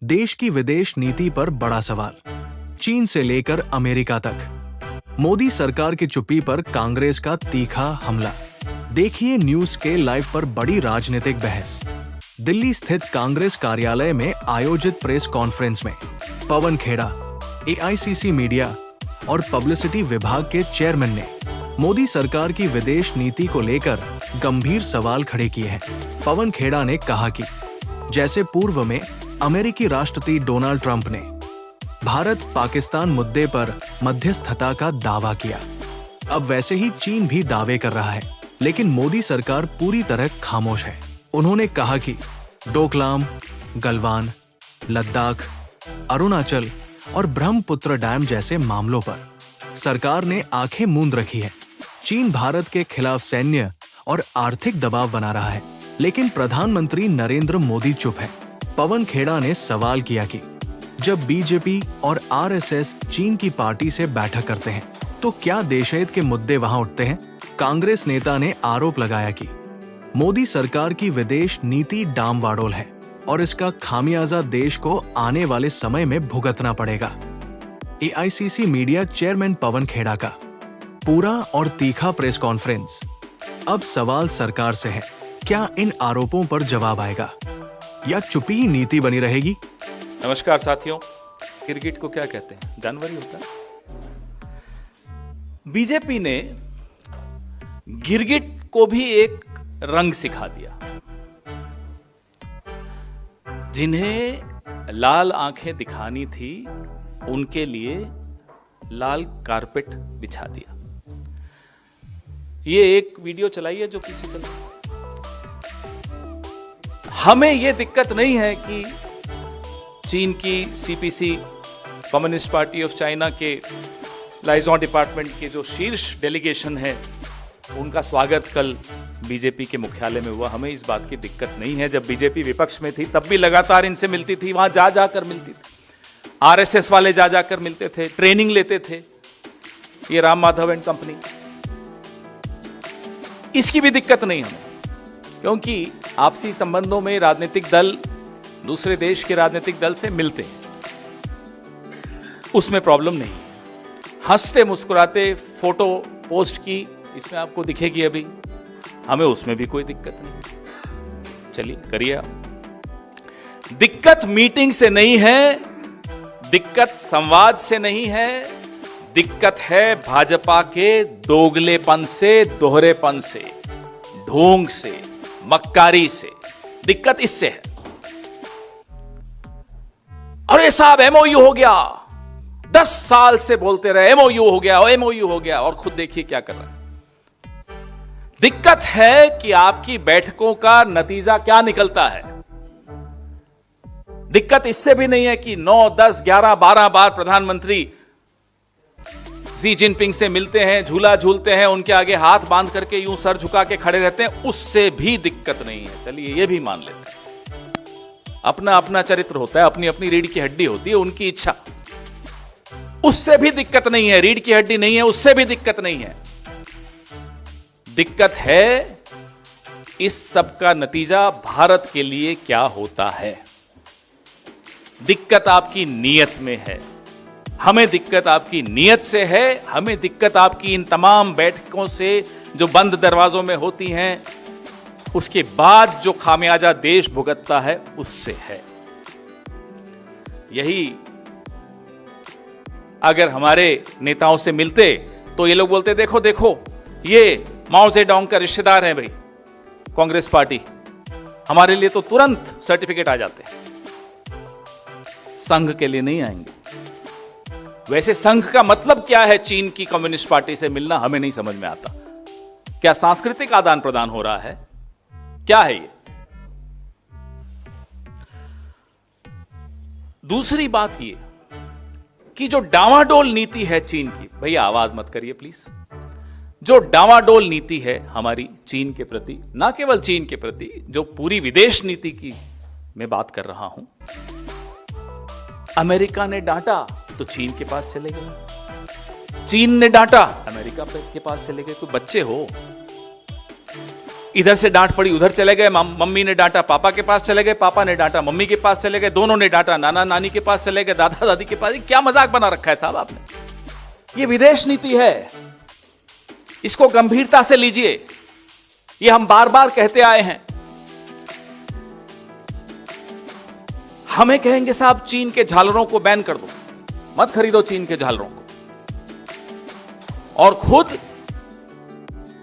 देश की विदेश नीति पर बड़ा सवाल, चीन से लेकर अमेरिका तक। मोदी सरकार की चुप्पी पर कांग्रेस का तीखा हमला। देखिए न्यूज के लाइव पर बड़ी राजनीतिक बहस। दिल्ली स्थित कांग्रेस कार्यालय में आयोजित प्रेस कॉन्फ्रेंस में पवन खेड़ा, एआईसीसी मीडिया और पब्लिसिटी विभाग के चेयरमैन ने मोदी सरकार की विदेश नीति को लेकर गंभीर सवाल खड़े किए हैं। पवन खेड़ा ने कहा कि जैसे पूर्व में अमेरिकी राष्ट्रपति डोनाल्ड ट्रंप ने भारत पाकिस्तान मुद्दे पर मध्यस्थता का दावा किया, अब वैसे ही चीन भी दावे कर रहा है, लेकिन मोदी सरकार पूरी तरह खामोश है। उन्होंने कहा कि डोकलाम, गलवान, लद्दाख, अरुणाचल और ब्रह्मपुत्र डैम जैसे मामलों पर सरकार ने आंखें मूंद रखी है। चीन भारत के खिलाफ सैन्य और आर्थिक दबाव बना रहा है, लेकिन प्रधानमंत्री नरेंद्र मोदी चुप है। पवन खेड़ा ने सवाल किया कि जब बीजेपी और आरएसएस चीन की पार्टी से बैठक करते हैं तो क्या देशहित के मुद्दे वहां उठते हैं? कांग्रेस नेता ने आरोप लगाया कि मोदी सरकार की विदेश नीति डामवाडोल है और इसका खामियाजा देश को आने वाले समय में भुगतना पड़ेगा। AICC media chairman Pawan Khera का पूरा और तीखा प्रेस कॉन्फ्रेंस। अब सवाल सरकार से है, क्या इन आरोपों पर जवाब आएगा या चुप्पी ही नीति बनी रहेगी? नमस्कार साथियों, गिरगिट को क्या कहते हैं? जानवर ही होता है। बीजेपी ने गिरगिट को भी एक रंग सिखा दिया। जिन्हें लाल आंखें दिखानी थी उनके लिए लाल कारपेट बिछा दिया। ये एक वीडियो चलाई है जो पीछे चल रही है। हमें यह दिक्कत नहीं है कि चीन की CPC, communist party of China के लाइजॉन डिपार्टमेंट के जो शीर्ष डेलीगेशन है उनका स्वागत कल बीजेपी के मुख्यालय में हुआ। हमें इस बात की दिक्कत नहीं है। जब बीजेपी विपक्ष में थी तब भी लगातार इनसे मिलती थी, वहां जा जाकर मिलती थी। आरएसएस वाले जा जाकर मिलते थे, ट्रेनिंग लेते थे, ये राम माधव एंड कंपनी। इसकी भी दिक्कत नहीं हमें, क्योंकि आपसी संबंधों में राजनीतिक दल दूसरे देश के राजनीतिक दल से मिलते हैं, उसमें प्रॉब्लम नहीं। हंसते मुस्कुराते फोटो पोस्ट की इसमें आपको दिखेगी अभी, हमें उसमें भी कोई दिक्कत नहीं। चलिए करिए आप। दिक्कत मीटिंग से नहीं है, दिक्कत संवाद से नहीं है, दिक्कत है भाजपा के दोगलेपन से, दोहरेपन से, ढोंग से, मक्कारी से। दिक्कत इससे है। अरे साहब एमओयू हो गया, 10 साल से बोलते रहे एमओयू हो गया, एमओयू हो गया, और खुद देखिए क्या कर रहे हैं। दिक्कत है कि आपकी बैठकों का नतीजा क्या निकलता है। दिक्कत इससे भी नहीं है कि 9, 10, 11, 12 बार प्रधानमंत्री शी जिनपिंग से मिलते हैं, झूला झूलते हैं, उनके आगे हाथ बांध करके यूं सर झुका के खड़े रहते हैं, उससे भी दिक्कत नहीं है। चलिए ये भी मान लेते हैं। अपना अपना चरित्र होता है, अपनी अपनी रीढ़ की हड्डी होती है, उनकी इच्छा, उससे भी दिक्कत नहीं है। रीढ़ की हड्डी नहीं है, उससे भी दिक्कत नहीं है। दिक्कत है इस सब का नतीजा भारत के लिए क्या होता है। दिक्कत आपकी नीयत में है। हमें दिक्कत आपकी नीयत से है। हमें दिक्कत आपकी इन तमाम बैठकों से जो बंद दरवाजों में होती हैं, उसके बाद जो खामियाजा देश भुगतता है उससे है। यही अगर हमारे नेताओं से मिलते तो ये लोग बोलते देखो देखो ये माओ ज़ेडोंग का रिश्तेदार है भाई कांग्रेस पार्टी, हमारे लिए तो तुरंत सर्टिफिकेट आ जाते हैं। संघ के लिए नहीं आएंगे। वैसे संघ का मतलब क्या है? चीन की कम्युनिस्ट पार्टी से मिलना हमें नहीं समझ में आता। क्या सांस्कृतिक आदान प्रदान हो रहा है? क्या है ये? दूसरी बात ये कि जो डावाडोल नीति है चीन की, भैया आवाज मत करिए प्लीज। जो डावाडोल नीति है हमारी चीन के प्रति, ना केवल चीन के प्रति, जो पूरी विदेश नीति की मैं बात कर रहा हूं, अमेरिका ने डांटा तो चीन के पास चले गए, चीन ने डांटा अमेरिका के पास चले गए। कोई बच्चे हो? इधर से डांट पड़ी, उधर चले गए, मम्मी ने डांटा, पापा के पास चले गए, पापा ने डांटा, मम्मी के पास चले गए, दोनों ने डांटा, नाना नानी के पास चले गए, दादा दादी के पास। क्या मजाक बना रखा है साहब आपने। ये विदेश नीति है, इसको गंभीरता से लीजिए। ये हम बार बार कहते आए हैं। हमें कहेंगे साहब चीन के झालरों को बैन कर दो, मत खरीदो चीन के झालरों को, और खुद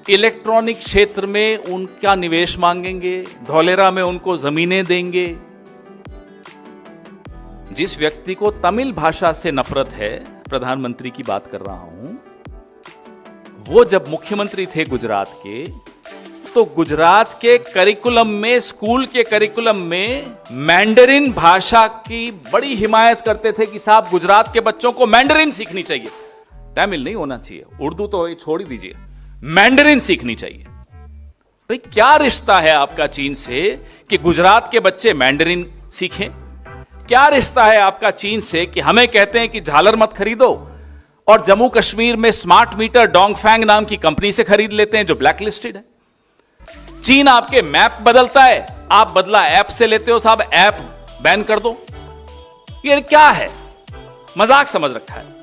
इलेक्ट्रॉनिक क्षेत्र में उनका निवेश मांगेंगे, धौलेरा में उनको जमीनें देंगे। जिस व्यक्ति को तमिल भाषा से नफरत है, प्रधानमंत्री की बात कर रहा हूं, वो जब मुख्यमंत्री थे गुजरात के, तो गुजरात के करिकुलम में, स्कूल के करिकुलम में मैंडरिन भाषा की बड़ी हिमायत करते थे कि साहब गुजरात के बच्चों को मैंडरिन सीखनी चाहिए। तमिल नहीं होना चाहिए, उर्दू तो छोड़ ही दीजिए, मैंडरिन सीखनी चाहिए। भाई क्या रिश्ता है आपका चीन से कि गुजरात के बच्चे मैंडरिन सीखें? क्या रिश्ता है आपका चीन से कि हमें कहते हैं कि झालर मत खरीदो, और जम्मू कश्मीर में स्मार्ट मीटर डोंगफैंग नाम की कंपनी से खरीद लेते हैं जो ब्लैक लिस्टेड है। चीन आपके मैप बदलता है, आप बदला ऐप से लेते हो, साहब ऐप बैन कर दो। ये क्या है, मजाक समझ रखा है।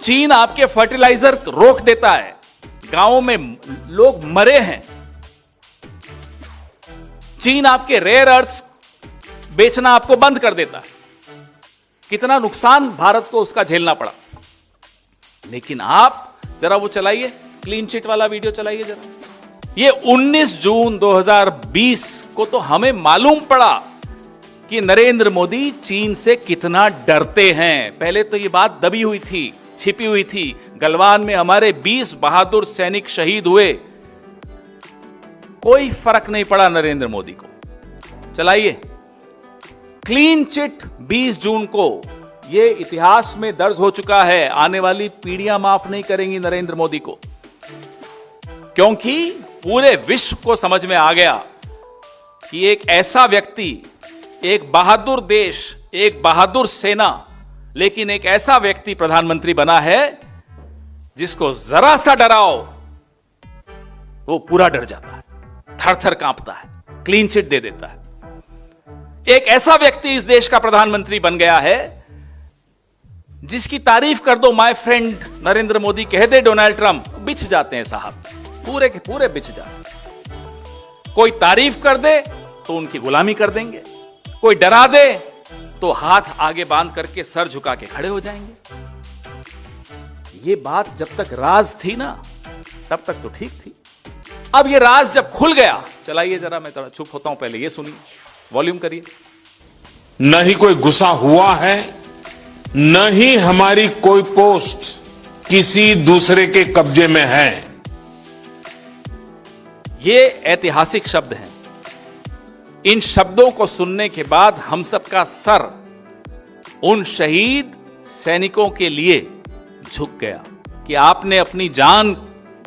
चीन आपके फर्टिलाइजर रोक देता है, गांवों में लोग मरे हैं। चीन आपके रेयर अर्थ बेचना आपको बंद कर देता है। कितना नुकसान भारत को उसका झेलना पड़ा। लेकिन आप जरा वो चलाइए, क्लीन चिट वाला वीडियो चलाइए जरा। ये 19 जून 2020 को तो हमें मालूम पड़ा कि नरेंद्र मोदी चीन से कितना डरते हैं। पहले तो ये बात दबी हुई थी, छिपी हुई थी। गलवान में हमारे 20 बहादुर सैनिक शहीद हुए, कोई फर्क नहीं पड़ा नरेंद्र मोदी को। चलाइए क्लीन चिट 20 जून को। ये इतिहास में दर्ज हो चुका है, आने वाली पीढ़ियां माफ नहीं करेंगी नरेंद्र मोदी को, क्योंकि पूरे विश्व को समझ में आ गया कि एक ऐसा व्यक्ति, एक बहादुर देश, एक बहादुर सेना, लेकिन एक ऐसा व्यक्ति प्रधानमंत्री बना है जिसको जरा सा डराओ वो पूरा डर जाता है, थर थर कांपता है, क्लीन चिट दे देता है। एक ऐसा व्यक्ति इस देश का प्रधानमंत्री बन गया है जिसकी तारीफ कर दो माय फ्रेंड नरेंद्र मोदी, कह दे डोनाल्ड ट्रंप, बिछ जाते हैं साहब, पूरे के पूरे बिछ जाते हैं। कोई तारीफ कर दे तो उनकी गुलामी कर देंगे, कोई डरा दे तो हाथ आगे बांध करके सर झुका के खड़े हो जाएंगे। ये बात जब तक राज थी ना, तब तक तो ठीक थी। अब ये राज जब खुल गया, चलाइए जरा, मैं थोड़ा चुप होता हूं, पहले ये सुनिए, वॉल्यूम करिए। न ही कोई गुस्सा हुआ है, न ही हमारी कोई पोस्ट किसी दूसरे के कब्जे में है। ये ऐतिहासिक शब्द हैं। इन शब्दों को सुनने के बाद हम सबका सर उन शहीद सैनिकों के लिए झुक गया कि आपने अपनी जान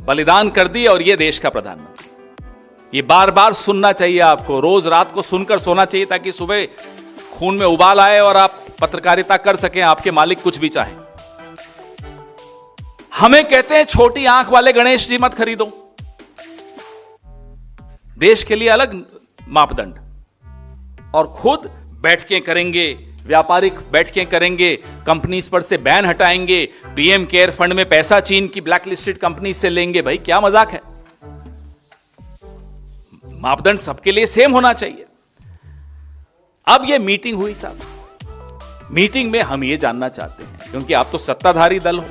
बलिदान कर दी और ये देश का प्रधानमंत्री। ये बार बार सुनना चाहिए आपको, रोज रात को सुनकर सोना चाहिए ताकि सुबह खून में उबाल आए और आप पत्रकारिता कर सकें, आपके मालिक कुछ भी चाहें। हमें कहते हैं छोटी आंख वाले गणेश जी मत खरीदो, देश के लिए अलग मापदंड, और खुद बैठकें करेंगे, व्यापारिक बैठकें करेंगे, कंपनीज पर से बैन हटाएंगे, पीएम केयर फंड में पैसा चीन की ब्लैक लिस्टेड कंपनी से लेंगे। भाई क्या मजाक है। मापदंड सबके लिए सेम होना चाहिए। अब ये मीटिंग हुई साहब, मीटिंग में हम ये जानना चाहते हैं, क्योंकि आप तो सत्ताधारी दल हो,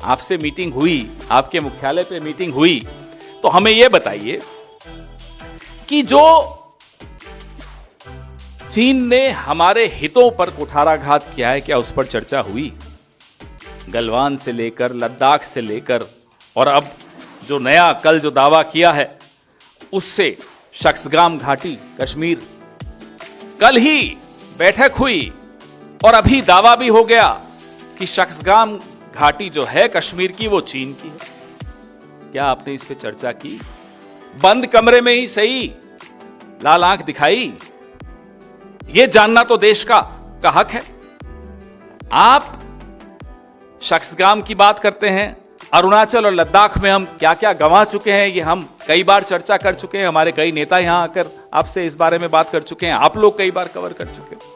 आपसे मीटिंग हुई, आपके मुख्यालय पे मीटिंग हुई, तो हमें यह बताइए कि जो चीन ने हमारे हितों पर कुठाराघात किया है, क्या उस पर चर्चा हुई? गलवान से लेकर लद्दाख से लेकर, और अब जो नया कल जो दावा किया है उससे शख्सगाम घाटी कश्मीर, कल ही बैठक हुई और अभी दावा भी हो गया कि शख्सगाम घाटी जो है कश्मीर की वो चीन की है। क्या आपने इस पे चर्चा की? बंद कमरे में ही सही, लाल आंख दिखाई। ये जानना तो देश का हक है। आप शख्सगाम की बात करते हैं, अरुणाचल और लद्दाख में हम क्या क्या गंवा चुके हैं, ये हम कई बार चर्चा कर चुके हैं। हमारे कई नेता यहां आकर आपसे इस बारे में बात कर चुके हैं, आप लोग कई बार कवर कर चुके हैं।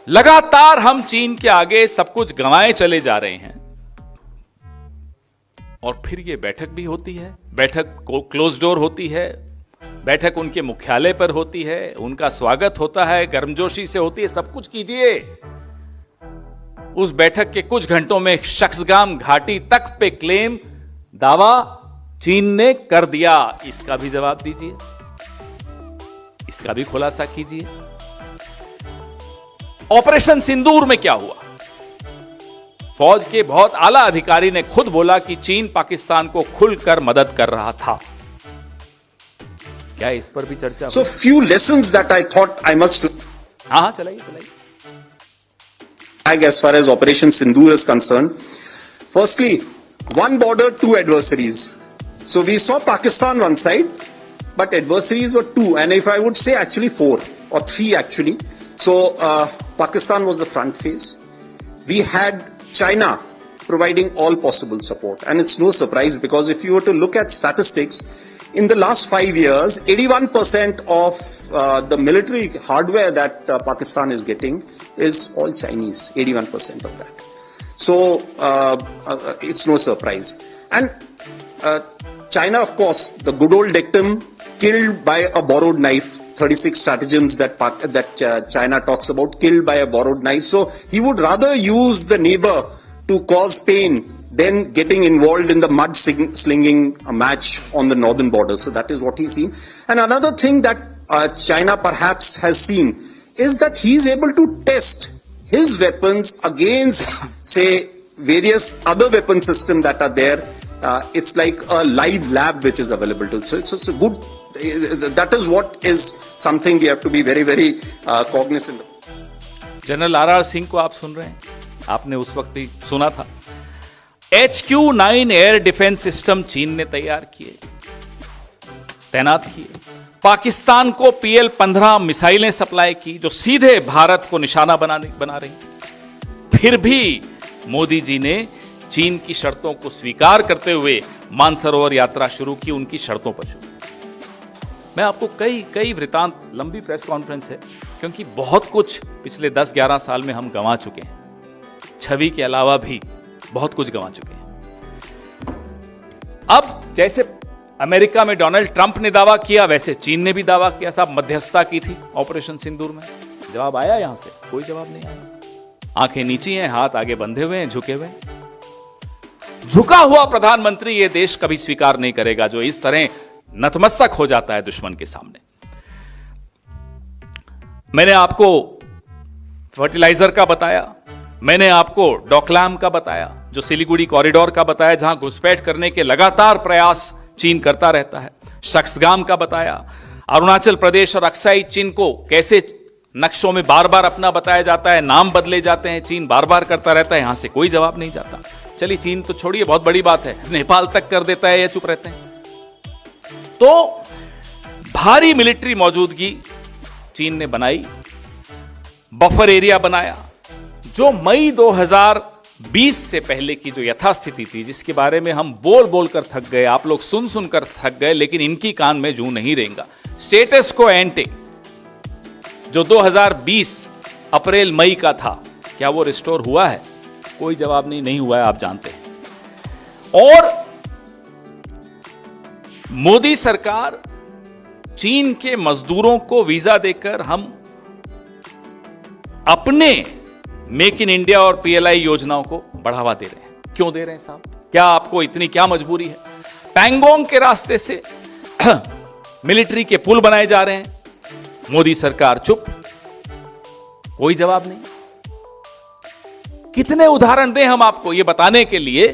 लगातार हम चीन के आगे सब कुछ गंवाए चले जा रहे हैं, और फिर ये बैठक भी होती है, बैठक क्लोज डोर होती है, बैठक उनके मुख्यालय पर होती है, उनका स्वागत होता है, गर्मजोशी से होती है, सब कुछ कीजिए। उस बैठक के कुछ घंटों में शख्सगाम घाटी तक पे क्लेम दावा चीन ने कर दिया, इसका भी जवाब दीजिए, इसका भी खुलासा कीजिए। ऑपरेशन सिंदूर में क्या हुआ? फौज के बहुत आला अधिकारी ने खुद बोला कि चीन पाकिस्तान को खुलकर मदद कर रहा था। क्या इस पर भी चर्चा? So few lessons that I thought I must हाँ चलाइए चलाइए। as far as Operation Sindoor is concerned. Firstly, one border, two adversaries. So we saw Pakistan one side, but adversaries were two, and if I would say actually four or three actually. So Pakistan was the front face. We had China providing all possible support, and it's no surprise because if you were to look at statistics, in the last 5 years, 81% of the military hardware that Pakistan is getting is all Chinese, 81% of that. So it's no surprise. And China, of course, the good old dictum, killed by a borrowed knife, 36 stratagems that China talks about, killed by a borrowed knife. So he would rather use the neighbor to cause pain than getting involved in the mud slinging match on the northern border. So that is what he's seen. And another thing that China perhaps has seen is that he's able to test his weapons against, say, various other weapon systems that are there. It's like a live lab which is available to. So it's a good, that is what is something we have to be very, very cognizant of. General R.R.. Singh को आप सुन रहे हैं, आपने उस वक्त ही सुना था। HQ-9 air defence system चीन ने तैयार किए, तैनात किए। पाकिस्तान को PL-15 मिसाइलें सप्लाई की जो सीधे भारत को निशाना बना रही। फिर भी मोदी जी ने चीन की शर्तों को स्वीकार करते हुए मानसरोवर यात्रा शुरू की, उनकी शर्तों पर शुरू। मैं आपको कई वृतांत, लंबी प्रेस कॉन्फ्रेंस है क्योंकि बहुत कुछ पिछले 10-11 साल में हम गंवा चुके हैं, छवि के अलावा भी बहुत कुछ गंवा चुके हैं। अब जैसे अमेरिका में डोनाल्ड ट्रंप ने दावा किया, वैसे चीन ने भी दावा किया, साहब मध्यस्थता की थी ऑपरेशन सिंदूर में। जवाब आया यहां से? कोई जवाब नहीं आया। आंखें नीची हैं, हाथ आगे बंधे हुए हैं, झुके हुए हैं। झुका हुआ प्रधानमंत्री ये देश कभी स्वीकार नहीं करेगा जो इस तरह नतमस्तक हो जाता है दुश्मन के सामने। मैंने आपको फर्टिलाइजर का बताया, मैंने आपको डोकलाम का बताया, जो सिलीगुड़ी कॉरिडोर का बताया जहां घुसपैठ करने के लगातार प्रयास चीन करता रहता है, शख्सगाम का बताया, अरुणाचल प्रदेश और अक्साई चीन को कैसे नक्शों में बार बार अपना बताया जाता है, नाम बदले जाते हैं, चीन बार बार करता रहता है, यहां से कोई जवाब नहीं जाता। चलिए चीन तो छोड़िए, बहुत बड़ी बात है, नेपाल तक कर देता है या चुप रहते हैं। तो भारी मिलिट्री मौजूदगी चीन ने बनाई, बफर एरिया बनाया, जो मई 2020 से पहले की जो यथास्थिति थी, जिसके बारे में हम बोल बोल कर थक गए, आप लोग सुन सुनकर थक गए, लेकिन इनकी कान में जूं नहीं रहेगा। स्टेटस को एंटे जो 2020 अप्रैल मई का था, क्या वो रिस्टोर हुआ है? कोई जवाब नहीं हुआ है, आप जानते हैं। और मोदी सरकार चीन के मजदूरों को वीजा देकर हम अपने मेक इन इंडिया और PLI योजनाओं को बढ़ावा दे रहे हैं। क्यों दे रहे हैं साहब? क्या आपको इतनी क्या मजबूरी है? पैंगोंग के रास्ते से मिलिट्री के पुल बनाए जा रहे हैं, मोदी सरकार चुप, कोई जवाब नहीं। कितने उदाहरण दें हम आपको ये बताने के लिए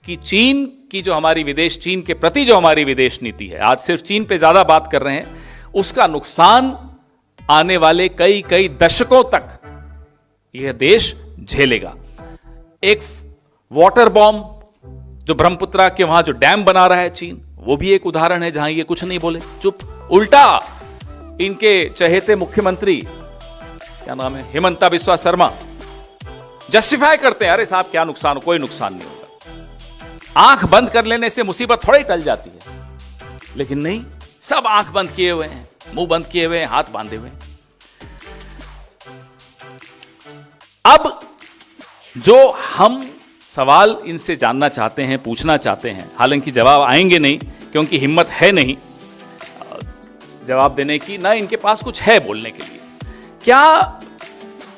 कि चीन की जो हमारी विदेश, चीन के प्रति जो हमारी विदेश नीति है, आज सिर्फ चीन पे ज्यादा बात कर रहे हैं, उसका नुकसान आने वाले कई दशकों तक यह देश झेलेगा। एक वाटर बॉम्ब जो ब्रह्मपुत्रा के वहां जो डैम बना रहा है चीन, वो भी एक उदाहरण है जहां ये कुछ नहीं बोले, चुप। उल्टा इनके चहेते मुख्यमंत्री, क्या नाम है, हिमंता बिस्वा शर्मा, जस्टिफाई करते हैं, अरे साहब क्या नुकसान, कोई नुकसान नहीं होगा। आंख बंद कर लेने से मुसीबत थोड़ी टल जाती है, लेकिन नहीं, सब आंख बंद किए हुए हैं, मुंह बंद किए हुए हैं, हाथ बांधे हुए हैं। अब जो हम सवाल इनसे जानना चाहते हैं, पूछना चाहते हैं, हालांकि जवाब आएंगे नहीं क्योंकि हिम्मत है नहीं जवाब देने की, ना इनके पास कुछ है बोलने के लिए। क्या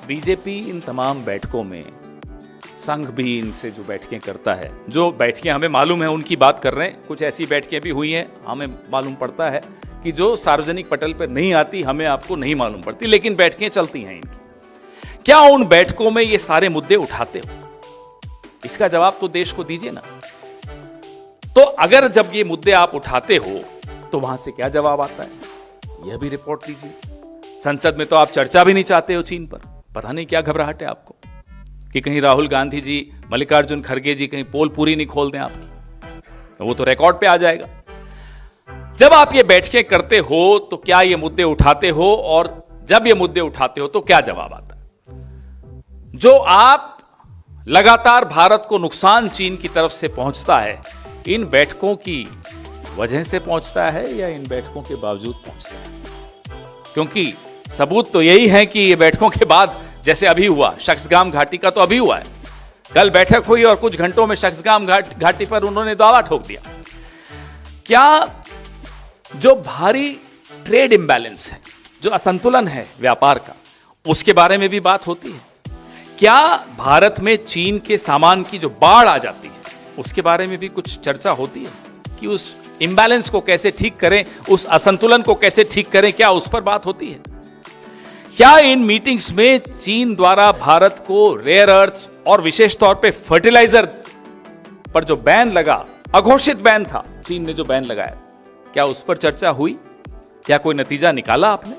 बीजेपी इन तमाम बैठकों में, संघ भी इनसे जो बैठकें करता है, जो बैठकें हमें मालूम है उनकी बात कर रहे हैं, कुछ ऐसी बैठकें भी हुई हैं, हमें मालूम पड़ता है कि जो सार्वजनिक पटल पर नहीं आती, हमें आपको नहीं मालूम पड़ती, लेकिन बैठकें चलती हैं इनकी। क्या उन बैठकों में ये सारे मुद्दे उठाते हो? इसका जवाब तो देश को दीजिए ना। तो अगर जब ये मुद्दे आप उठाते हो तो वहां से क्या जवाब आता है, यह भी रिपोर्ट लीजिए। संसद में तो आप चर्चा भी नहीं चाहते हो चीन पर, पता नहीं क्या घबराहट है आपको कि कहीं राहुल गांधी जी, मल्लिकार्जुन खड़गे जी कहीं पोल पूरी नहीं खोल दें आपकी, वो तो रिकॉर्ड पे आ जाएगा। जब आप ये बैठकें करते हो तो क्या ये मुद्दे उठाते हो, और जब ये मुद्दे उठाते हो तो क्या जवाब आता है? जो आप लगातार भारत को नुकसान चीन की तरफ से पहुंचता है, इन बैठकों की वजह से पहुंचता है या इन बैठकों के बावजूद पहुंचता है? क्योंकि सबूत तो यही है कि ये बैठकों के बाद, जैसे अभी हुआ शख्सगाम घाटी का, तो अभी हुआ है, कल बैठक हुई और कुछ घंटों में शख्सगाम घाटी पर उन्होंने दावा ठोक दिया। क्या जो भारी ट्रेड इंबैलेंस है, जो असंतुलन है व्यापार का, उसके बारे में भी बात होती है? क्या भारत में चीन के सामान की जो बाढ़ आ जाती है, उसके बारे में भी कुछ चर्चा होती है कि उस इंबैलेंस को कैसे ठीक करें, उस असंतुलन को कैसे ठीक करें, क्या उस पर बात होती है? क्या इन मीटिंग्स में चीन द्वारा भारत को रेयर अर्थ्स और विशेष तौर पे फर्टिलाइजर पर जो बैन लगा, अघोषित बैन था, चीन ने जो बैन लगाया, क्या उस पर चर्चा हुई? क्या कोई नतीजा निकाला आपने?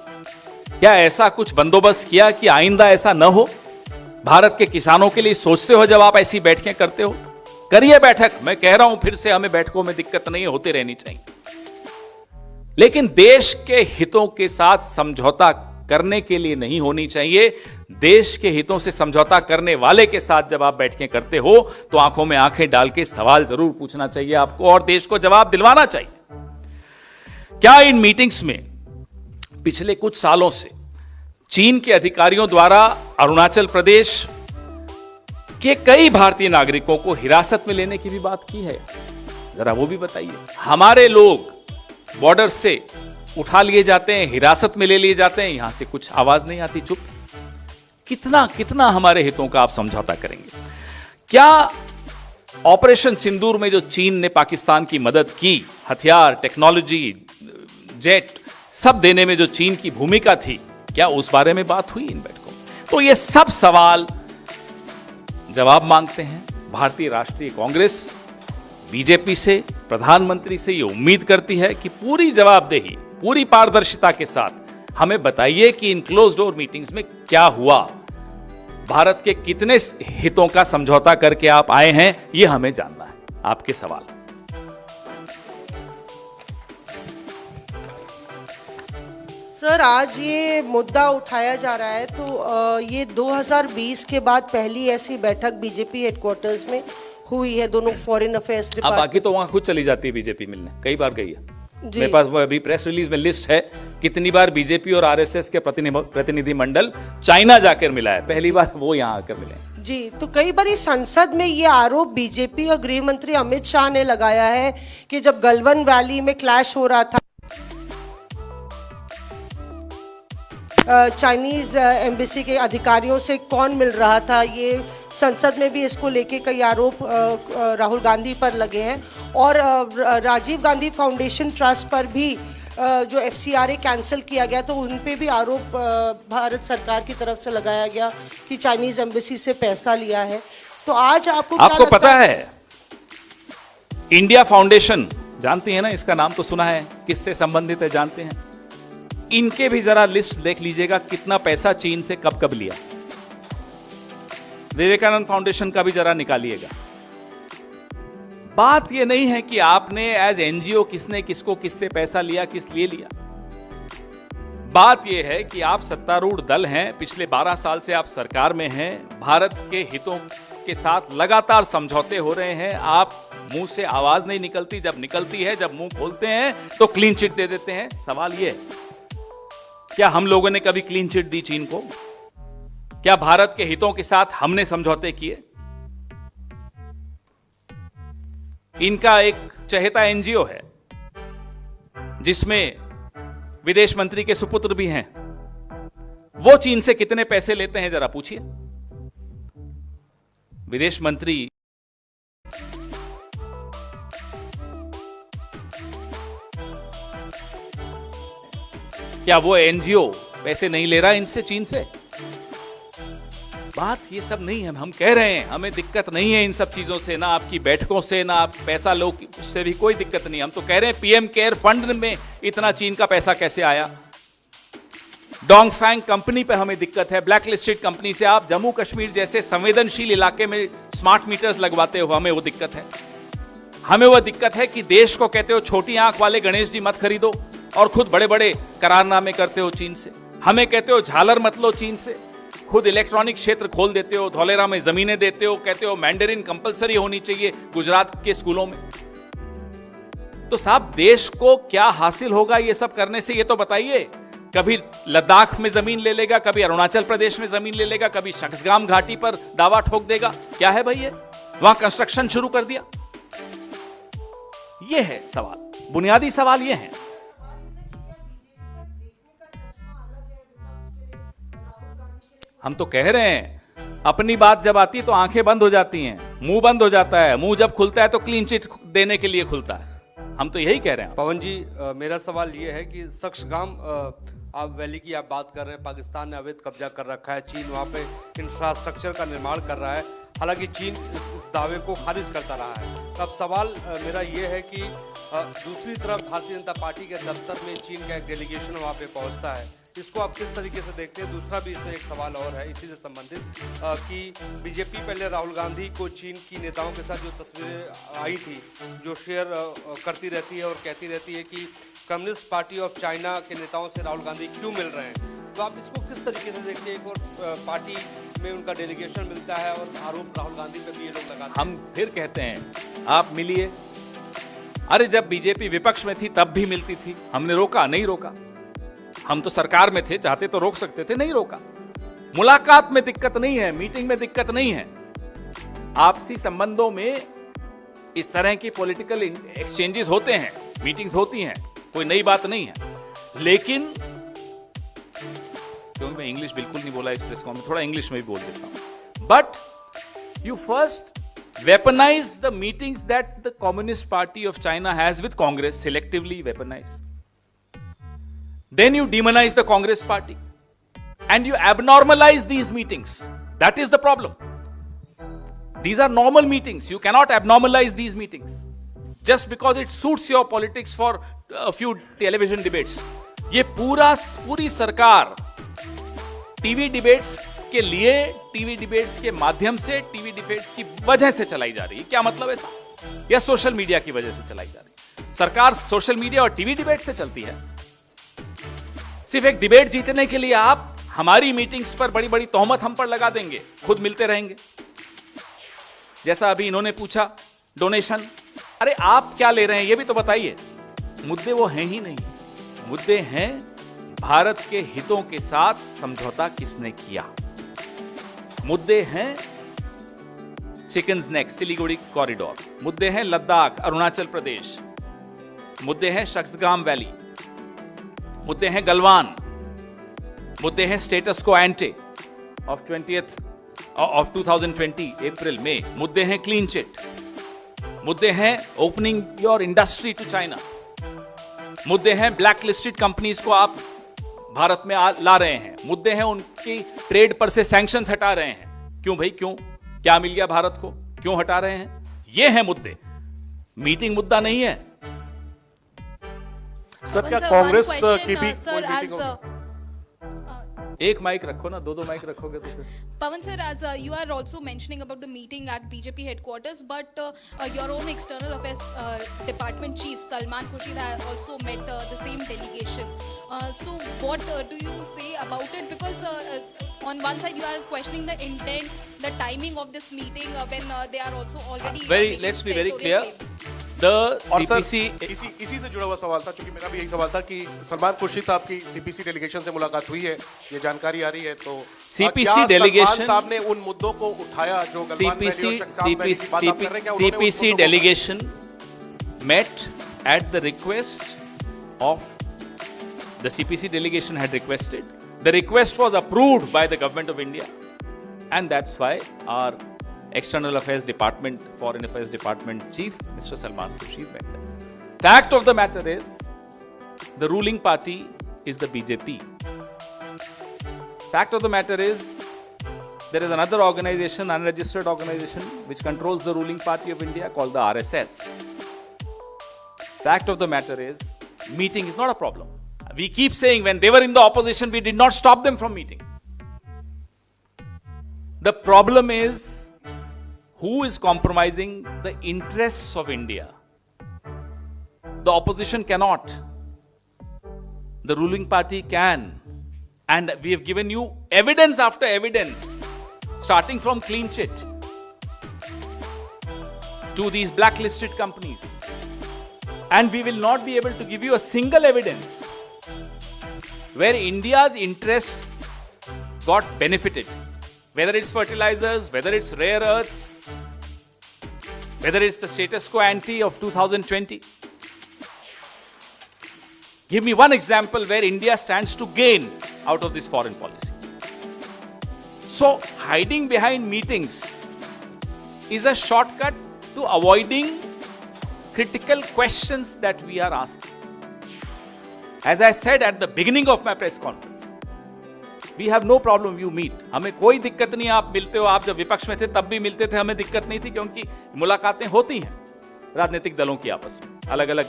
क्या ऐसा कुछ बंदोबस्त किया कि आइंदा ऐसा न हो? भारत के किसानों के लिए सोचते हो जब आप ऐसी बैठकें करते हो? करिए बैठक, मैं कह रहा हूं फिर से, हमें बैठकों में दिक्कत नहीं होती रहनी चाहिए, लेकिन देश के हितों के साथ समझौता करने के लिए नहीं होनी चाहिए। देश के हितों से समझौता करने वाले के साथ जब आप बैठकें करते हो तो आंखों में आंखें डाल के सवाल जरूर पूछना चाहिए आपको और देश को जवाब दिलवाना चाहिए। क्या इन मीटिंग्स में पिछले कुछ सालों से चीन के अधिकारियों द्वारा अरुणाचल प्रदेश के कई भारतीय नागरिकों को हिरासत में लेने की भी बात की है? जरा वो भी बताइए। हमारे लोग बॉर्डर से उठा लिए जाते हैं, हिरासत में ले लिए जाते हैं, यहां से कुछ आवाज नहीं आती, चुप। कितना कितना हमारे हितों का आप समझौता करेंगे? क्या ऑपरेशन सिंदूर में जो चीन ने पाकिस्तान की मदद की, हथियार, टेक्नोलॉजी, जेट सब देने में जो चीन की भूमिका थी, क्या उस बारे में बात हुई इन बैठकों में? तो ये सब सवाल जवाब मांगते हैं। भारतीय राष्ट्रीय कांग्रेस बीजेपी से, प्रधानमंत्री से ये उम्मीद करती है कि पूरी जवाबदेही, पूरी पारदर्शिता के साथ हमें बताइए कि इन क्लोज डोर मीटिंग्स में क्या हुआ, भारत के कितने हितों का समझौता करके आप आए हैं, ये हमें जानना है। आपके सवाल। सर, आज ये मुद्दा उठाया जा रहा है, तो ये 2020 के बाद पहली ऐसी बैठक बीजेपी हेडक्वार्टर्स में हुई है, दोनों फॉरेन अफेयर्स डिपार्टमेंट। बाकी तो वहां खुद चली जाती है बीजेपी मिलने, कई बार गई है। मेरे पास अभी प्रेस रिलीज में लिस्ट है कितनी बार बीजेपी और आरएसएस के प्रतिनिधि मंडल चाइना जाकर मिला है, पहली बार वो यहां आकर मिले जी। तो कई बार इस संसद में ये आरोप बीजेपी और गृह मंत्री अमित शाह ने लगाया है कि जब गलवान वैली में क्लैश हो रहा था, चाइनीज एम्बेसी के अधिकारियों से कौन मिल रहा था, ये संसद में भी इसको लेके कई आरोप राहुल गांधी पर लगे हैं। और राजीव गांधी फाउंडेशन ट्रस्ट पर भी जो FCRA कैंसिल किया गया, तो उन पे भी आरोप भारत सरकार की तरफ से लगाया गया कि चाइनीज एम्बेसी से पैसा लिया है। तो आज आपको पता है इंडिया फाउंडेशन, जानती है ना, इसका नाम तो सुना है, किससे संबंधित है जानते हैं? इनके भी जरा लिस्ट देख लीजिएगा कितना पैसा चीन से कब कब लिया। विवेकानंद फाउंडेशन का भी जरा निकालिएगा। बात यह नहीं है कि आपने एज एनजीओ किसने किसको किससे पैसा लिया, किस लिए लिया। बात यह है कि आप सत्तारूढ़ दल हैं, पिछले 12 साल से आप सरकार में हैं, भारत के हितों के साथ लगातार समझौते हो रहे हैं। आप मुंह से आवाज नहीं निकलती, जब निकलती है, जब मुंह खोलते हैं तो क्लीन चिट दे देते हैं। सवाल यह है, क्या हम लोगों ने कभी क्लीन चिट दी चीन को? क्या भारत के हितों के साथ हमने समझौते किए? इनका एक चहेता एनजीओ है जिसमें विदेश मंत्री के सुपुत्र भी हैं। वो चीन से कितने पैसे लेते हैं जरा पूछिए। विदेश मंत्री क्या वो एनजीओ पैसे नहीं ले रहा इनसे, चीन से? बात ये सब नहीं है। हम कह रहे हैं हमें दिक्कत नहीं है इन सब चीजों से, ना आपकी बैठकों से, ना आप पैसा लो, उससे भी कोई दिक्कत नहीं। हम तो कह रहे हैं पीएम केयर फंड में इतना चीन का पैसा कैसे आया? डोंगफैंग कंपनी पे हमें दिक्कत है। ब्लैक लिस्टेड कंपनी से आप जम्मू कश्मीर जैसे संवेदनशील इलाके में स्मार्ट मीटर्स लगवाते हो, हमें वो दिक्कत है। हमें वो दिक्कत है कि देश को कहते हो छोटी आंख वाले गणेश जी मत खरीदो और खुद बड़े बड़े करारनामे करते हो चीन से। हमें कहते हो झालर मत लो चीन से, खुद इलेक्ट्रॉनिक क्षेत्र खोल देते हो, धौलेरा में जमीनें देते हो, कहते हो मैंडरिन कंपलसरी होनी चाहिए गुजरात के स्कूलों में। तो साहब देश को क्या हासिल होगा ये सब करने से, ये तो बताइए। कभी लद्दाख में जमीन ले लेगा, कभी अरुणाचल प्रदेश में जमीन ले लेगा, कभी शक्सगाम घाटी पर दावा ठोक देगा। क्या है भाई ये? वहां कंस्ट्रक्शन शुरू कर दिया। ये है सवाल, बुनियादी सवाल ये है। हम तो कह रहे हैं अपनी बात जब आती है तो आंखें बंद हो जाती हैं, मुंह बंद हो जाता है। मुंह जब खुलता है तो क्लीन चिट देने के लिए खुलता है। हम तो यही कह रहे हैं। पवन जी, मेरा सवाल ये है कि शक्सगाम आप वैली की आप बात कर रहे हैं, पाकिस्तान ने अवैध कब्जा कर रखा है, चीन वहाँ पे इंफ्रास्ट्रक्चर का निर्माण कर रहा है। हालांकि चीन इस दावे को खारिज करता रहा है। तो अब सवाल मेरा ये है कि दूसरी तरफ भारतीय जनता पार्टी के दफ्तर में चीन का एक डेलीगेशन वहाँ पे पहुँचता है, इसको आप किस तरीके से देखते हैं? दूसरा भी इसमें एक सवाल और है इसी से संबंधित कि बीजेपी पहले राहुल गांधी को चीन की नेताओं के साथ जो तस्वीरें आई थी, जो शेयर करती रहती है और कहती रहती है कि कम्युनिस्ट पार्टी ऑफ चाइना के नेताओं से राहुल गांधी क्यों मिल रहे हैं, तो आप इसको किस तरीके से देखते हैं? एक और पार्टी में उनका डेलीगेशन मिलता है और आरोप राहुल गांधी पे भी ये लोग लगाते हैं। हम फिर कहते हैं आप मिलिए। अरे जब बीजेपी विपक्ष में थी तब भी मिलती थी, हमने रोका? नहीं रोका। हम तो सरकार में थे, चाहते तो रोक सकते थे, नहीं रोका। मुलाकात में दिक्कत नहीं है, मीटिंग में दिक्कत नहीं है। आपसी संबंधों में इस तरह की पॉलिटिकल एक्सचेंजेस होते हैं, मीटिंग्स होती हैं, कोई नई बात नहीं है। लेकिन क्योंकि मैं इंग्लिश बिल्कुल नहीं बोला इस प्रेस कॉन्फ्रेंस में, थोड़ा इंग्लिश में भी बोल देता हूं। But you first weaponize the meetings that the Communist Party of China has with Congress, selectively weaponize. Then you demonize the Congress Party and you abnormalize these meetings. That is the problem. These are normal meetings. You cannot abnormalize these meetings just because it suits your politics for a few television debates. ये पूरी सरकार TV debates के लिए, TV debates के माध्यम से, TV debates की वजह से चलाई जा रही है। क्या मतलब ऐसा? या सोशल मीडिया की वजह से चलाई जा रही है? सरकार सोशल मीडिया और टीवी डिबेट से चलती है। सिर्फ एक डिबेट जीतने के लिए आप हमारी मीटिंग्स पर बड़ी बड़ी तोहमत हम पर लगा देंगे, खुद मिलते रहेंगे। जैसा अभी इन्होंने पूछा डोनेशन, अरे आप क्या ले रहे हैं ये भी तो बताइए। मुद्दे वो हैं ही नहीं। मुद्दे हैं भारत के हितों के साथ समझौता किसने किया। मुद्दे हैं चिकन्स नेक, सिलीगुड़ी कॉरिडोर, मुद्दे हैं लद्दाख, अरुणाचल प्रदेश, मुद्दे हैं शक्सगाम वैली, मुद्दे हैं गलवान, मुद्दे हैं स्टेटस को एंटे ऑफ 2020 अप्रैल में, मुद्दे हैं क्लीन चिट, मुद्दे हैं opening your industry to China, मुद्दे हैं ब्लैक लिस्टेड कंपनीज को आप भारत में ला रहे हैं, मुद्दे हैं उनकी ट्रेड पर से सैंक्शंस हटा रहे हैं। क्यों भाई, क्यों? क्या मिल गया भारत को? क्यों हटा रहे हैं? ये हैं मुद्दे। मीटिंग मुद्दा नहीं है। सर क्या कांग्रेस की भी कोई मीटिंग होगी? एक माइक रखो ना, दो माइक रखोगे तो फिर। Pawan sir, as you are also mentioning about the meeting at BJP headquarters, but your own external affairs department chief Salman Khurshid has also met the same delegation. So what do you say about it? Because on one side you are questioning the intent, the timing of this meeting when they are also already Let's be very clear. territorial claim. The और sir, CPC इसी से जुड़ा हुआ सवाल था, क्योंकि मेरा भी यही सवाल था कि सलमान खुर्शीद साहब की सीपीसी डेलीगेशन से मुलाकात हुई है, ये जानकारी आ रही है, तो CPC क्या delegation- सलमान साहब ने उन मुद्दों को उठाया जो गलवान वैली और शंकाम वैली की बात आप कर रहे हैं, क्या उन्होंने उन CPC मुद्दों को delegation met at the request of the CPC delegation had requested. The request was approved by the government of India, and that's why our External Affairs Department, Foreign Affairs Department Chief, Mr. Salman Khurshid met them. The fact of the matter is, the ruling party is the BJP. Fact of the matter is, there is another organization, unregistered organization, which controls the ruling party of India called the RSS. Fact of the matter is, meeting is not a problem. We keep saying when they were in the opposition, we did not stop them from meeting. The problem is, who is compromising the interests of India? The opposition cannot. The ruling party can. And we have given you evidence after evidence, starting from clean chit to these blacklisted companies. And we will not be able to give you a single evidence where India's interests got benefited. Whether it's fertilizers, whether it's rare earths, whether it's the status quo ante of 2020. Give me one example where India stands to gain out of this foreign policy. So, hiding behind meetings is a shortcut to avoiding critical questions that we are asking. As I said at the beginning of my press conference, we have no problem you meet. हमें कोई दिक्कत नहीं, आप मिलते हो, आप जब विपक्ष में थे तब भी मिलते थे, हमें दिक्कत नहीं थी, क्योंकि मुलाकातें होती हैं राजनीतिक दलों की आपस में, अलग अलग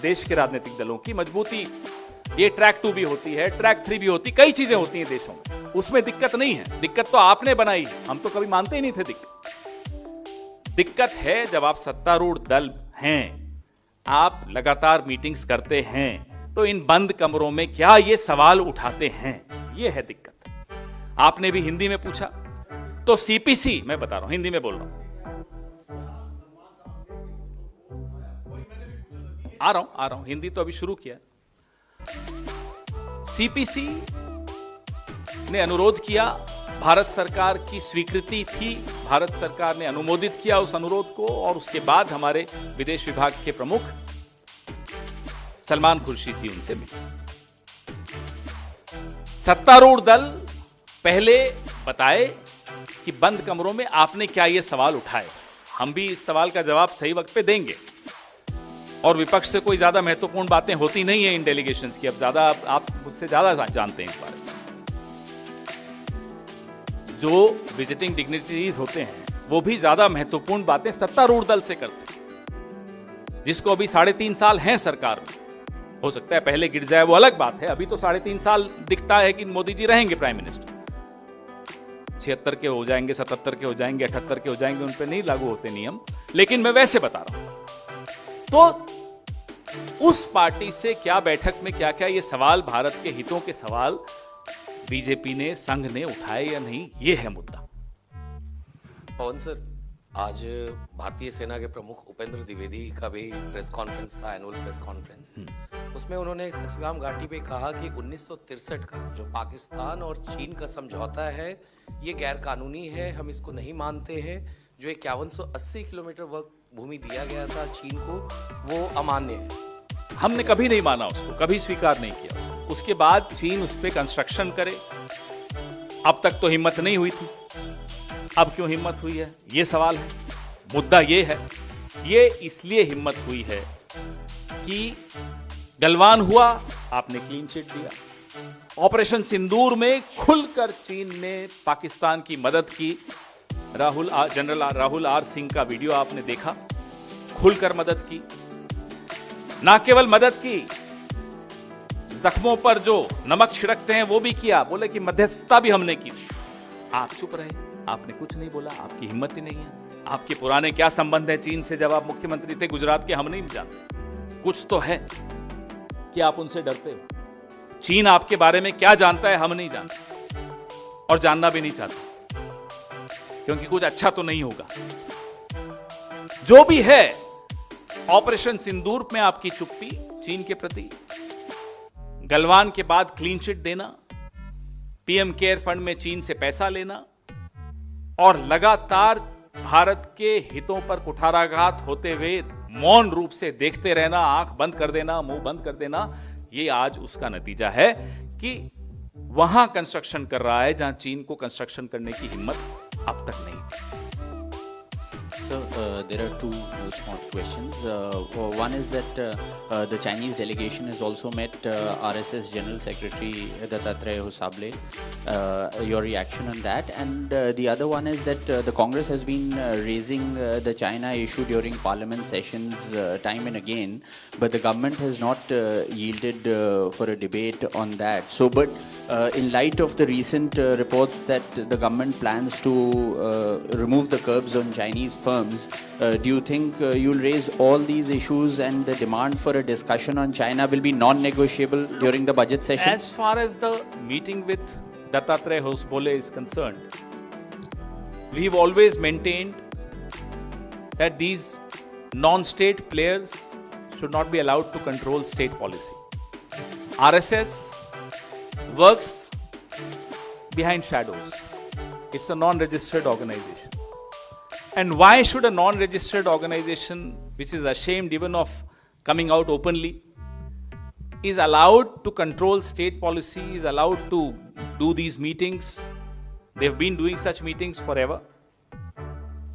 देश के राजनीतिक दलों की मजबूती, ये ट्रैक 2 भी होती है, ट्रैक 3 भी होती, कई चीजें होती हैं देशों में, उसमें दिक्कत नहीं है। दिक्कत तो आपने बनाई है, हम तो कभी मानते ही नहीं थे दिक्कत है जब आप सत्तारूढ़ दल हैं, आप लगातार मीटिंग्स करते हैं, तो इन बंद कमरों में क्या ये सवाल उठाते हैं, ये है दिक्कत। आपने भी हिंदी में पूछा, तो सीपीसी, मैं बता रहा हूं, हिंदी में बोल रहा हूं, आ रहा हूं, हिंदी तो अभी शुरू किया। सीपीसी ने अनुरोध किया, भारत सरकार की स्वीकृति थी, भारत सरकार ने अनुमोदित किया उस अनुरोध को, और उसके बाद हमारे विदेश विभाग के प्रमुख सलमान खुर्शीद जी उनसे मिले। सत्तारूढ़ दल पहले बताए कि बंद कमरों में आपने क्या ये सवाल उठाए, हम भी इस सवाल का जवाब सही वक्त पे देंगे, और विपक्ष से कोई ज्यादा महत्वपूर्ण बातें होती नहीं है इन डेलीगेशंस की, अब ज्यादा आप मुझसे ज्यादा जानते हैं इस बारे में। जो विजिटिंग डिग्निटरीज होते हैं वो भी ज्यादा महत्वपूर्ण बातें सत्तारूढ़ दल से करते हैं, जिसको अभी 3.5 साल हैं सरकार में, हो सकता है पहले गिर जाए वो अलग बात है, अभी तो 3.5 साल दिखता है कि मोदी जी रहेंगे प्राइम मिनिस्टर, 76 के हो जाएंगे, 77 के हो जाएंगे, 78 के हो जाएंगे, उन पर नहीं लागू होते नियम, लेकिन मैं वैसे बता रहा हूं। तो उस पार्टी से क्या बैठक में क्या क्या ये सवाल, भारत के हितों के सवाल बीजेपी ने, संघ ने उठाए या नहीं, ये है मुद्दा। पवन सर, आज भारतीय सेना के प्रमुख उपेंद्र द्विवेदी का भी प्रेस कॉन्फ्रेंस था, एनुअल प्रेस कॉन्फ्रेंस। उसमें उन्होंने सक्षगाम घाटी पे कहा कि 1963 का जो पाकिस्तान और चीन का समझौता है ये गैर कानूनी है, हम इसको नहीं मानते हैं। जो 5180 किलोमीटर वर्ग भूमि दिया गया था चीन को, वो अमान्य है। हमने कभी नहीं माना उसको, कभी स्वीकार नहीं किया उसको। उसके बाद चीन उस पर कंस्ट्रक्शन करे, अब तक तो हिम्मत नहीं हुई थी, अब क्यों हिम्मत हुई है, ये सवाल है। मुद्दा ये है, ये इसलिए हिम्मत हुई है कि गलवान हुआ, आपने क्लीन चिट दिया। ऑपरेशन सिंदूर में खुलकर चीन ने पाकिस्तान की मदद की, जनरल राहुल आर सिंह का वीडियो आपने देखा, खुलकर मदद की। ना केवल मदद की, जख्मों पर जो नमक छिड़कते हैं वो भी किया, बोले कि मध्यस्थता भी हमने की थी। आप चुप रहे, आपने कुछ नहीं बोला, आपकी हिम्मत ही नहीं है। आपके पुराने क्या संबंध है चीन से? जब आप मुख्यमंत्री थे गुजरात के, हम नहीं जानते। कुछ तो है कि आप उनसे डरते हो। चीन आपके बारे में क्या जानता है हम नहीं जानते और जानना भी नहीं चाहते, क्योंकि कुछ अच्छा तो नहीं होगा। जो भी है, ऑपरेशन सिंदूर में आपकी चुप्पी चीन के प्रति, गलवान के बाद क्लीन चिट देना, पीएम केयर फंड में चीन से पैसा लेना और लगातार भारत के हितों पर कुठाराघात होते हुए मौन रूप से देखते रहना, आंख बंद कर देना, मुंह बंद कर देना, ये आज उसका नतीजा है कि वहां कंस्ट्रक्शन कर रहा है जहां चीन को कंस्ट्रक्शन करने की हिम्मत अब तक नहीं थी। So there are two small questions. One is that the Chinese delegation has also met RSS General Secretary Dattatreya Hosable. Your reaction on that? And the other one is that the Congress has been raising the China issue during Parliament sessions time and again, but the government has not yielded for a debate on that. So, but in light of the recent reports that the government plans to remove the curbs on Chinese firms, do you think you'll raise all these issues and the demand for a discussion on China will be non-negotiable during the budget session? As far as the meeting with Dattatreya Hosable is concerned, we've always maintained that these non-state players should not be allowed to control state policy. RSS works behind shadows. It's a non-registered organization. And why should a non-registered organization, which is ashamed even of coming out openly, is allowed to control state policy, is allowed to do these meetings? They've been doing such meetings forever.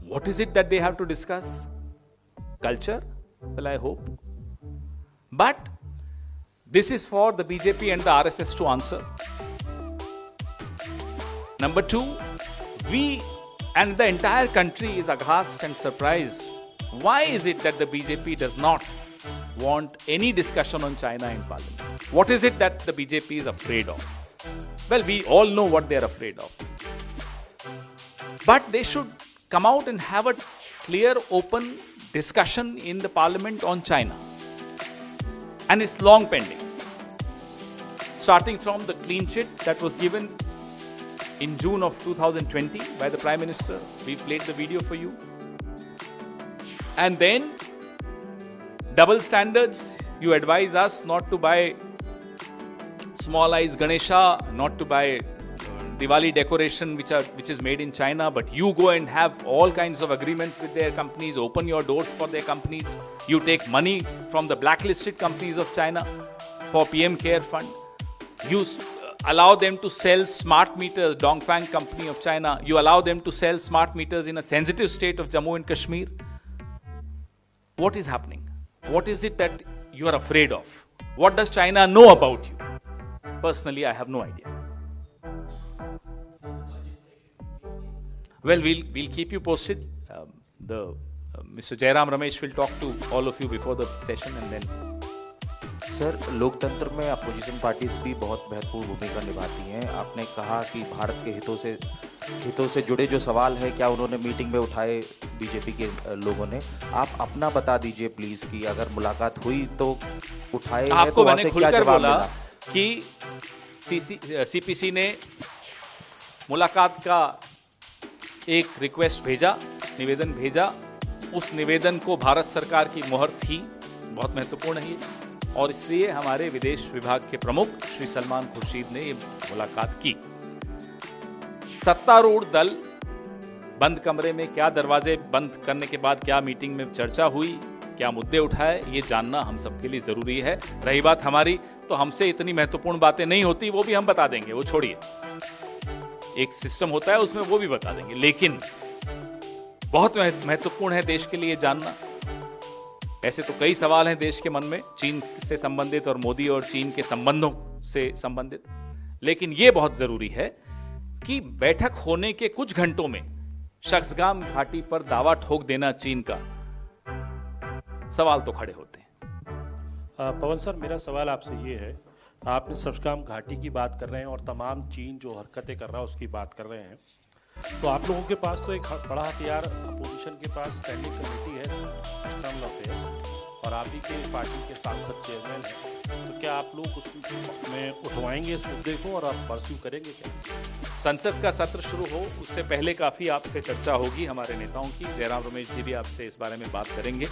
What is it that they have to discuss? Culture? Well, I hope. But this is for the BJP and the RSS to answer. Number two, we and the entire country is aghast and surprised. Why is it that the BJP does not want any discussion on China in Parliament? What is it that the BJP is afraid of? Well, we all know what they're afraid of. But they should come out and have a clear, open discussion in the Parliament on China. And it's long pending. Starting from the clean chit that was given in June of 2020 by the Prime Minister. We played the video for you. And then, double standards. You advise us not to buy small eyes Ganesha, not to buy Diwali decoration which is made in China, but you go and have all kinds of agreements with their companies, open your doors for their companies. You take money from the blacklisted companies of China for PM Care Fund. You allow them to sell smart meters, Dongfang company of China. You allow them to sell smart meters in a sensitive state of Jammu and Kashmir. What is happening? What is it that you are afraid of? What does China know about you? Personally, I have no idea. Well, we'll keep you posted. Mr. Jairam Ramesh will talk to all of you before the session and then. Sir, लोकतंत्र में opposition parties भी बहुत महत्वपूर्ण भूमिका निभाती हैं। आपने कहा कि भारत के हितों से जुड़े जो सवाल है, क्या उन्होंने मीटिंग में उठाए बीजेपी के लोगों ने? आप अपना बता दीजिए प्लीज कि अगर मुलाकात हुई तो उठाए हैं तो वहां से क्या जवाब मिला? कि सीपीसी ने मुलाकात का एक रिक्वेस्ट भेजा, निवेदन भेजा। उस निवेदन को भारत सरकार की मोहर थी, बहुत महत्वपूर्ण है ये, और इसलिए हमारे विदेश विभाग के प्रमुख श्री सलमान खुर्शीद ने ये मुलाकात की। सत्तारूढ़ दल बंद कमरे में क्या, दरवाजे बंद करने के बाद क्या मीटिंग में चर्चा हुई, क्या मुद्दे उठाए, ये जानना हम सबके लिए जरूरी है। रही बात हमारी, तो हमसे इतनी महत्वपूर्ण बातें नहीं होती, वो भी हम बता देंगे, वो छोड़िए। एक सिस्टम होता है उसमें, वो भी बता देंगे, लेकिन बहुत महत्वपूर्ण है देश के लिए जानना। ऐसे तो कई सवाल हैं देश के मन में, चीन से संबंधित और मोदी और चीन के संबंधों से संबंधित, लेकिन यह बहुत जरूरी है कि बैठक होने के कुछ घंटों में शख्सगाम घाटी पर दावा ठोक देना चीन का, सवाल तो खड़े होते हैं। पवन सर, मेरा सवाल आपसे ये है आपने सब्सगाम घाटी की बात कर रहे हैं और तमाम चीन जो हरकतें कर रहा है उसकी बात कर रहे हैं, तो आप लोगों के पास तो एक बड़ा हथियार अपोजिशन के पास स्टैंडिंग कमेटी है एक्सटर्नल अफेयर्स, और आप ही के पार्टी के सांसद चेयरमैन हैं, तो क्या आप लोग उसमें उठवाएंगे इस मुद्दे को और आप परस्यू करेंगे क्या? संसद का सत्र शुरू हो उससे पहले काफ़ी आपसे चर्चा होगी हमारे नेताओं की। जयराम रमेश जी भी आपसे इस बारे में बात करेंगे।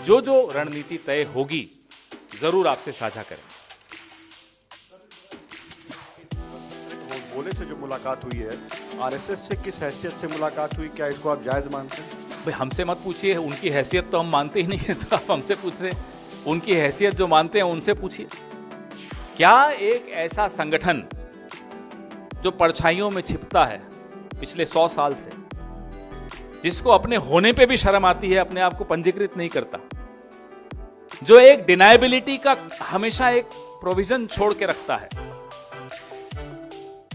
जो जो रणनीति तय होगी ज़रूर आपसे साझा करेंगे। बोले से जो मुलाकात हुई है, आरएसएस से किस हैसियत से मुलाकात हुई, क्या इसको आप जायज़ मानते हैं? भाई हमसे मत पूछिए, उनकी हैसियत तो हम मानते ही नहीं है, तो आप हमसे पूछ रहे हैं। उनकी हैसियत जो मानते हैं उनसे पूछिए। क्या एक ऐसा संगठन जो परछाइयों में छिपता है पिछले 100 साल से, जिसको अपने होने पे भी शर्म आती है, अपने आप को पंजीकृत नहीं करता, जो एक डिनायबिलिटी का हमेशा एक प्रोविजन छोड़ के रखता है,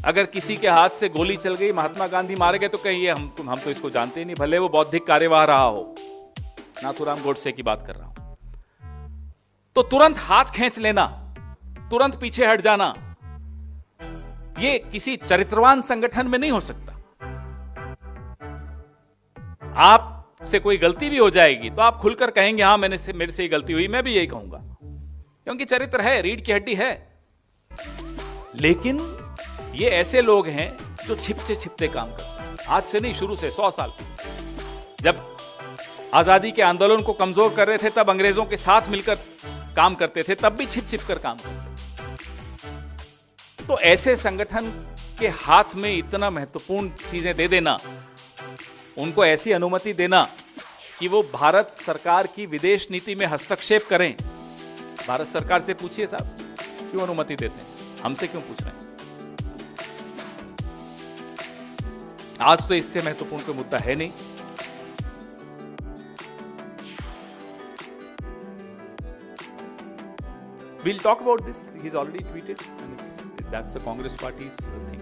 अगर किसी के हाथ से गोली चल गई, महात्मा गांधी मारे गए, तो कहिए हम तो इसको जानते ही नहीं, भले वो बौद्धिक कार्यवाह रहा हो, नाथूराम गोडसे की बात कर रहा हूं, तो तुरंत हाथ खींच लेना, तुरंत पीछे हट जाना, ये किसी चरित्रवान संगठन में नहीं हो सकता। आपसे कोई गलती भी हो जाएगी तो आप खुलकर कहेंगे हाँ मेरे से ये गलती हुई, मैं भी यही कहूंगा, क्योंकि चरित्र है, रीढ़ की हड्डी है। लेकिन ये ऐसे लोग हैं जो छिपते छिपते काम करते हैं, आज से नहीं, शुरू से 100 साल। जब आजादी के आंदोलन को कमजोर कर रहे थे तब अंग्रेजों के साथ मिलकर काम करते थे, तब भी छिप छिप कर काम करते थे। तो ऐसे संगठन के हाथ में इतना महत्वपूर्ण चीजें दे देना, उनको ऐसी अनुमति देना कि वो भारत सरकार की विदेश नीति में हस्तक्षेप करें, भारत सरकार से पूछिए साहब क्यों अनुमति देते हैं, हमसे क्यों पूछ रहे हैं? आज तो इससे महत्वपूर्ण कोई मुद्दा है नहीं। We'll talk about this. He's already tweeted, and that's the Congress Party's thing.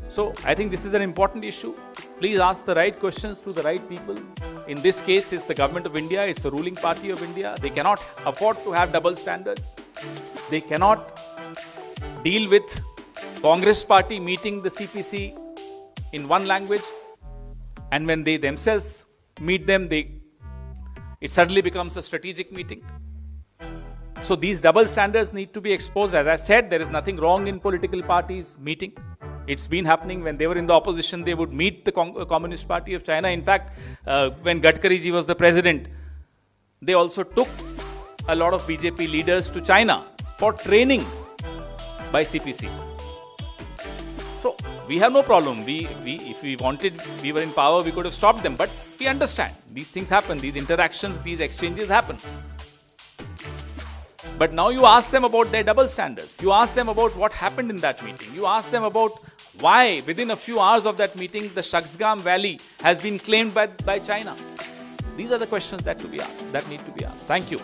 So I think this is an important issue. Please ask the right questions to the right people. In this case, it's the government of India. It's the ruling party of India. They cannot afford to have double standards. They cannot deal with Congress Party meeting the CPC in one language, and when they themselves meet them, it suddenly becomes a strategic meeting. So these double standards need to be exposed. As I said, there is nothing wrong in political parties meeting. It's been happening. When they were in the opposition, they would meet the Communist Party of China. In fact, when Gadkari ji was the president, they also took a lot of BJP leaders to China for training by CPC. So we have no problem. If we wanted, we were in power, we could have stopped them. But we understand these things happen. These interactions, these exchanges happen. But now you ask them about their double standards. You ask them about what happened in that meeting. You ask them about why within a few hours of that meeting, the Shaksgam Valley has been claimed by China. These are the questions that need to be asked. Thank you.